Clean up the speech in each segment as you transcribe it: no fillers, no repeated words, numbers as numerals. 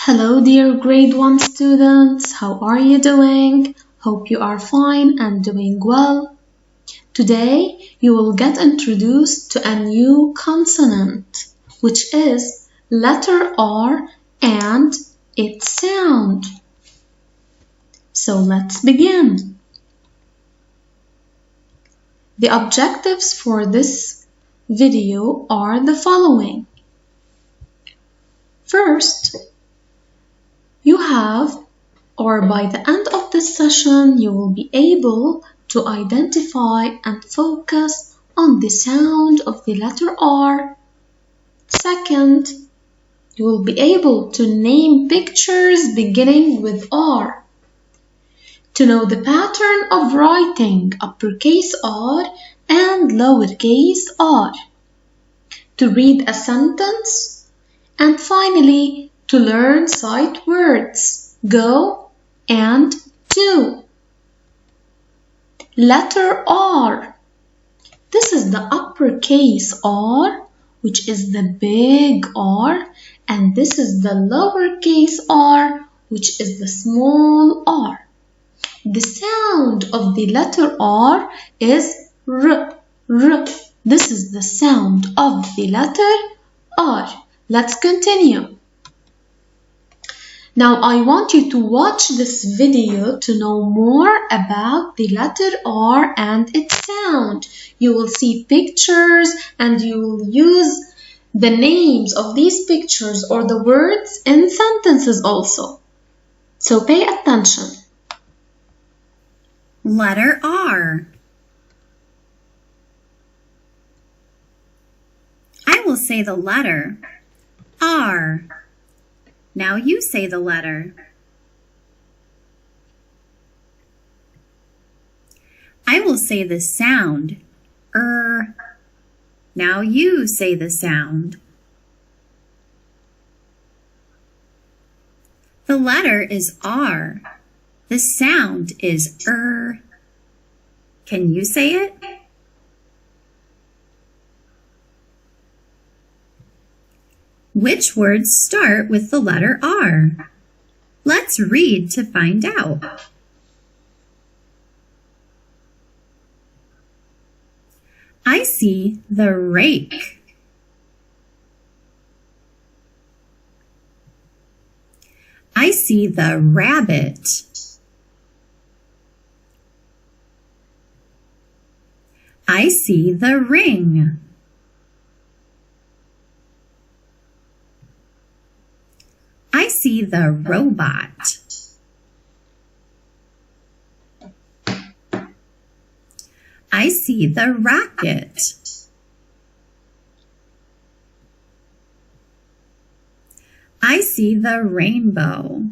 Hello dear grade 1 students, how are you doing? Hope you are fine and doing well. Today you will get introduced to a new consonant, which is letter R and its sound. So let's begin. The objectives for this video are the following. First, you have, or by the end of this session, you will be able to identify and focus on the sound of the letter R. Second, you will be able to name pictures beginning with R. To know the pattern of writing uppercase R and lowercase r. To read a sentence. And finally, to learn sight words, go and to. Letter R. This is the uppercase R, which is the big R, and this is the lowercase r, which is the small r. The sound of the letter R is R, R. This is the sound of the letter R. Let's continue. Now I want you to watch this video to know more about the letter R and its sound. You will see pictures and you will use the names of these pictures or the words in sentences also. So pay attention. Letter R. I will say the letter R. Now you say the letter. I will say the sound Now you say the sound. The letter is R. The sound is Can you say it? Which words start with the letter R? Let's read to find out. I see the rake. I see the rabbit. I see the ring. I see the robot. I see the rocket. I see the rainbow.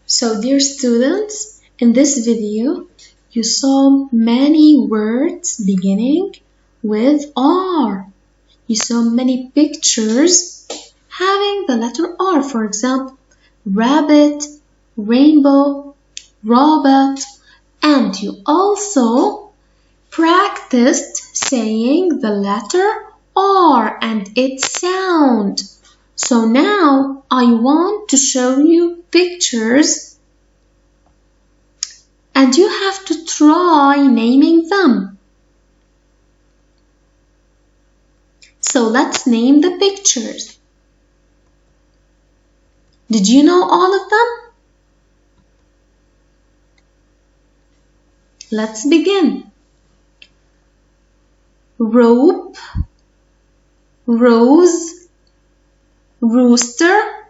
So dear students, in this video, you saw many words beginning with R. You saw many pictures having the letter R, for example, rabbit, rainbow, robot, and you also practiced saying the letter R and its sound. So now I want to show you pictures and you have to try naming them. So let's name the pictures. Did you know all of them? Let's begin. Rope, rose, rooster,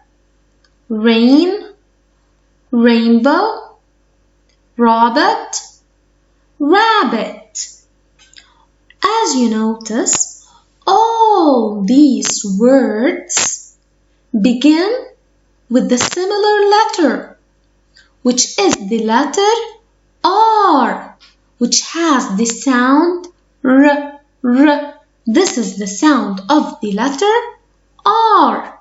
rain, rainbow, robot, rabbit. As you notice, all these words begin with the similar letter, which is the letter R, which has the sound R, R. This is the sound of the letter R.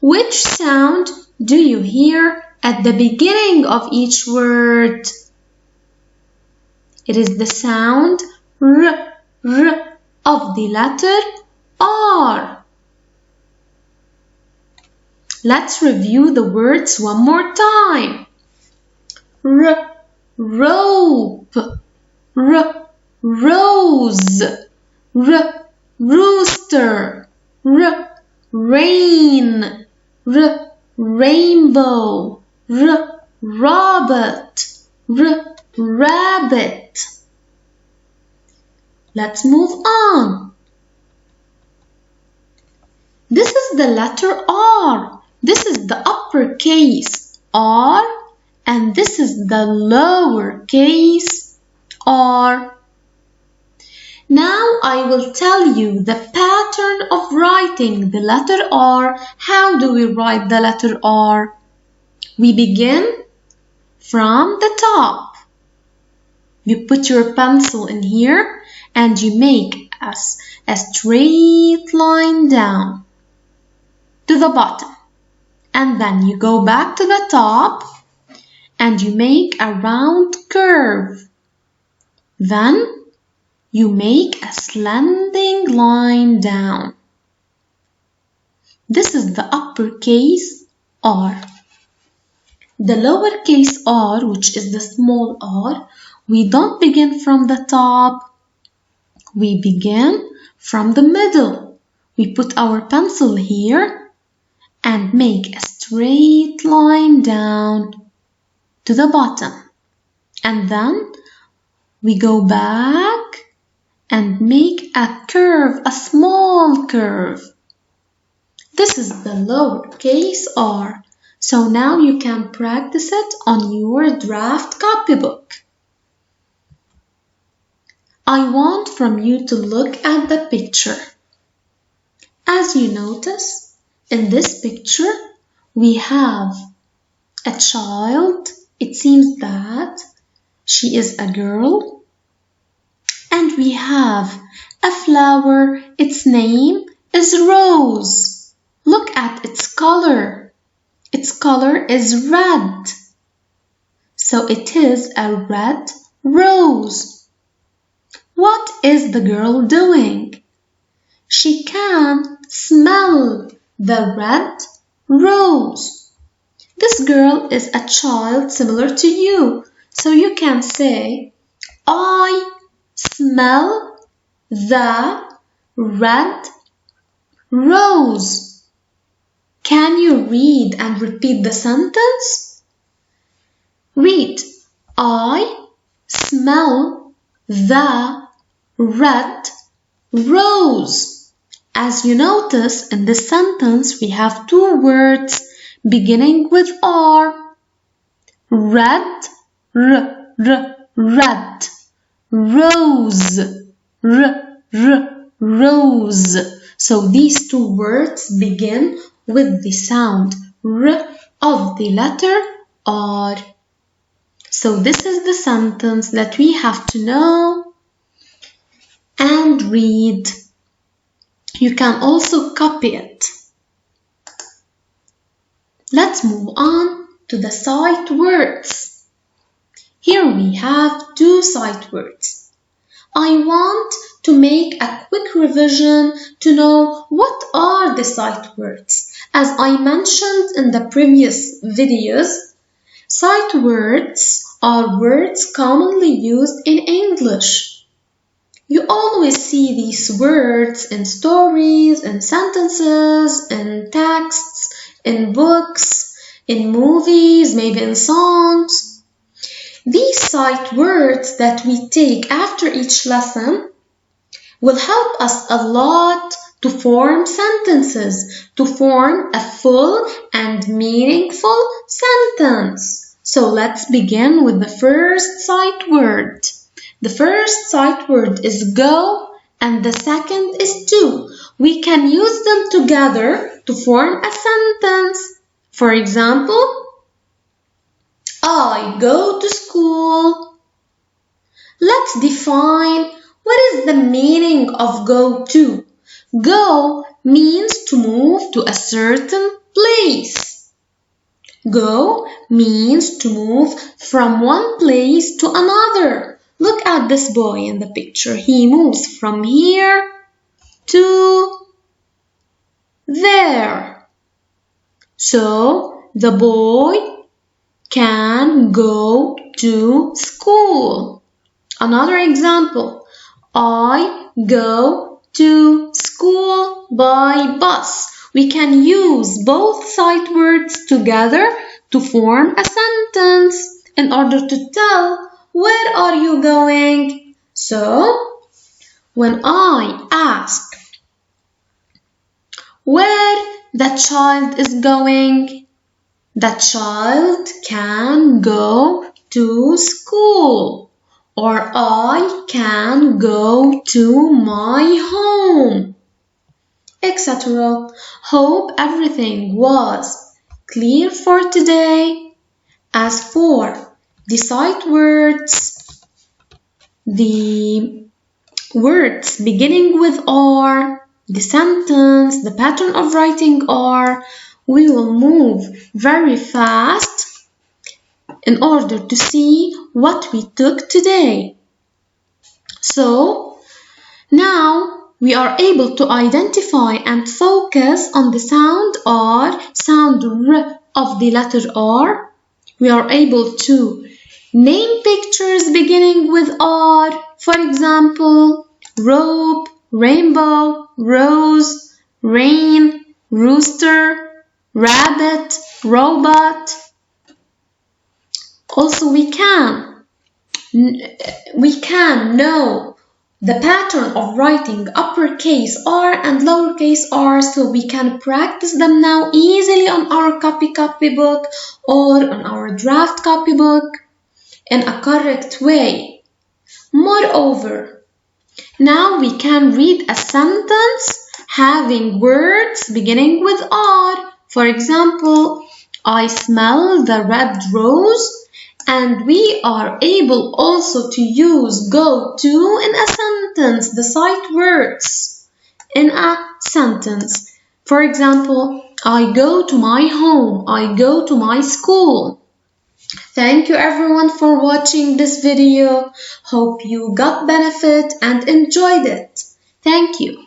Which sound do you hear at the beginning of each word? It is the sound R, R. of the letter R. Let's review the words one more time. Rope, rose, rooster, rain, rainbow, rabbit, rabbit. Let's move on. This is the letter R. This is the uppercase R, and this is the lowercase r. Now I will tell you the pattern of writing the letter R. How do we write the letter R? We begin from the top. You put your pencil in here and you make a straight line down to the bottom. And then you go back to the top and you make a round curve. Then you make a slanting line down. This is the uppercase R. The lowercase r, which is the small r, we don't begin from the top. We begin from the middle. We put our pencil here and make a straight line down to the bottom. And then we go back and make a curve, a small curve. This is the lowercase r. So now you can practice it on your draft copybook. I want from you to look at the picture. As you notice, in this picture, we have a child. It seems that she is a girl. And we have a flower. Its name is rose. Look at its color. Its color is red. So it is a red rose. What is the girl doing? She can smell the red rose. This girl is a child similar to you. So you can say, I smell the red rose. Can you read and repeat the sentence? Read, I smell the red rose. As you notice, in this sentence, we have two words beginning with R. Red, red. Rose, rose. So these two words begin with the sound R of the letter R. So this is the sentence that we have to know and read. You can also copy it. Let's move on to the sight words. Here we have two sight words. I want to make a quick revision to know what are the sight words. As I mentioned in the previous videos, sight words are words commonly used in English. You always see these words in stories, in sentences, in texts, in books, in movies, maybe in songs. These sight words that we take after each lesson will help us a lot to form sentences, to form a full and meaningful sentence. So let's begin with the first sight word. The first sight word is go and the second is to. We can use them together to form a sentence. For example, I go to school. Let's define what is the meaning of go to. Go means to move to a certain place. Go means to move from one place to another. Look at this boy in the picture. He moves from here to there. So the boy can go to school. Another example, I go to school by bus. We can use both sight words together to form a sentence in order to tell where are you going. So, when I ask where the child is going, the child can go to school, or I can go to my home, etc. Hope everything was clear for today. As for the sight words, the words beginning with R, the sentence, the pattern of writing R, we will move very fast in order to see what we took today. So, now we are able to identify and focus on the sound R, sound R of the letter R. We are able to name pictures beginning with R, for example, rope, rainbow, rose, rain, rooster, rabbit, robot. Also, we can know the pattern of writing uppercase R and lowercase r, so we can practice them now easily on our copybook or on our draft copybook in a correct way. Moreover, now we can read a sentence having words beginning with R. For example, I smell the red rose. And we are able also to use go to in a sentence, the sight words in a sentence. For example, I go to my home, I go to my school. Thank you everyone for watching this video. Hope you got benefit and enjoyed it. Thank you.